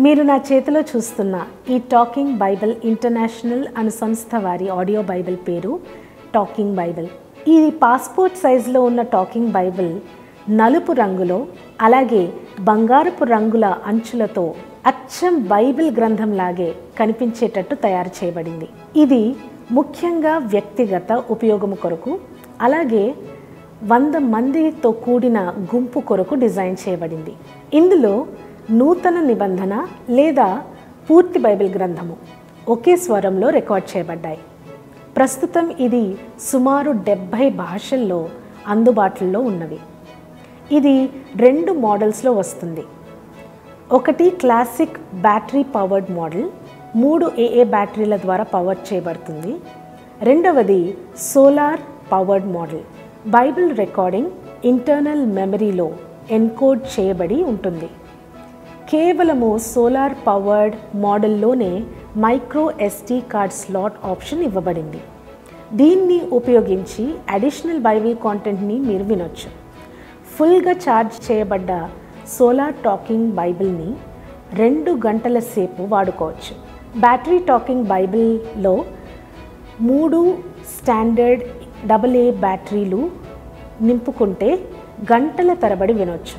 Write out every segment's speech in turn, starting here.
మీరు నా చేతిలో చూస్తున్న ఈ టాకింగ్ బైబిల్ ఇంటర్నేషనల్ అను సంస్థ వారి ఆడియో బైబిల్ పేరు టాకింగ్ బైబిల్. ఈ పాస్పోర్ట్ సైజులో ఉన్న టాకింగ్ బైబిల్ నలుపు రంగులో అలాగే బంగారపు రంగుల అంచులతో అచ్చం బైబిల్ గ్రంథంలాగే కనిపించేటట్టు తయారు చేయబడింది. ఇది ముఖ్యంగా వ్యక్తిగత ఉపయోగము కొరకు అలాగే 100 మందితో కూడిన గుంపు కొరకు డిజైన్ చేయబడింది. ఇందులో నూతన నిబంధన లేదా పూర్తి బైబిల్ గ్రంథము ఒకే స్వరంలో రికార్డ్ చేయబడ్డాయి. ప్రస్తుతం ఇది సుమారు 70 భాషల్లో అందుబాటులో ఉన్నవి. ఇది 2 మోడల్స్లో వస్తుంది. ఒకటి classic battery powered model, 3 AA బ్యాటరీల ద్వారా పవర్ చేయబడుతుంది. రెండవది solar powered model. Bible recording internal మెమరీలో ఎన్కోడ్ చేయబడి ఉంటుంది. కేవలము సోలార్ పవర్డ్ మోడల్లోనే micro SD card slot option ఇవ్వబడింది. దీన్ని ఉపయోగించి అడిషనల్ బైబిల్ కాంటెంట్ని మీరు వినొచ్చు. ఫుల్గా ఛార్జ్ చేయబడ్డ సోలార్ టాకింగ్ బైబిల్ని 2 గంటల సేపు వాడుకోవచ్చు. బ్యాటరీ టాకింగ్ బైబిల్లో 3 స్టాండర్డ్ AA బ్యాటరీలు నింపుకుంటే గంటల తరబడి వినొచ్చు.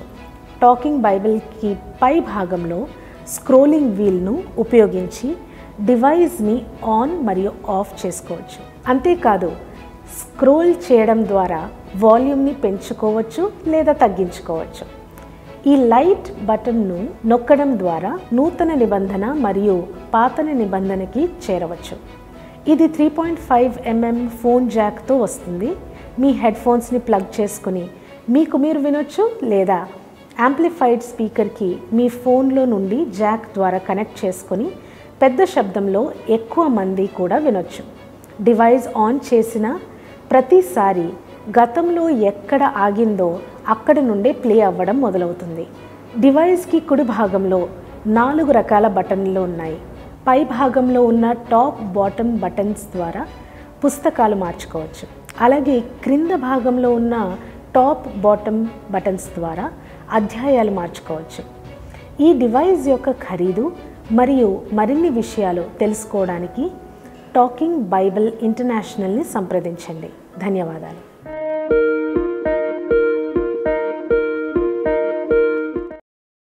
టాకింగ్ బైబిల్కి పై భాగంలో స్క్రోలింగ్ వీల్ను ఉపయోగించి డివైస్ని ఆన్ మరియు ఆఫ్ చేసుకోవచ్చు. అంతేకాదు స్క్రోల్ చేయడం ద్వారా వాల్యూమ్ని పెంచుకోవచ్చు లేదా తగ్గించుకోవచ్చు. ఈ లైట్ బటన్ను నొక్కడం ద్వారా నూతన నిబంధన మరియు పాత నిబంధనకి చేరవచ్చు. ఇది 3.5mm ఫోన్ జాక్తో వస్తుంది. మీ హెడ్ ఫోన్స్ని ప్లగ్ చేసుకుని మీరు వినొచ్చు లేదా యాంప్లిఫైడ్ స్పీకర్కి మీ ఫోన్లో నుండి జాక్ ద్వారా కనెక్ట్ చేసుకొని పెద్ద శబ్దంలో ఎక్కువ మంది కూడా వినొచ్చు. డివైస్ ఆన్ చేసిన ప్రతిసారి గతంలో ఎక్కడ ఆగిందో అక్కడ నుండే ప్లే అవ్వడం మొదలవుతుంది. డివైస్కి కుడి భాగంలో 4 రకాల బటన్లు ఉన్నాయి. పై భాగంలో ఉన్న టాప్ బాటమ్ బటన్స్ ద్వారా పుస్తకాలు మార్చుకోవచ్చు. అలాగే క్రింద భాగంలో ఉన్న టాప్ బాటమ్ బటన్స్ ద్వారా అధ్యాయాలు మార్చుకోవచ్చు. ఈ డివైస్ యొక్క ఖరీదు మరియు మరిన్ని విషయాలు తెలుసుకోవడానికి టాకింగ్ బైబిల్ ఇంటర్నేషనల్ని సంప్రదించండి. ధన్యవాదాలు.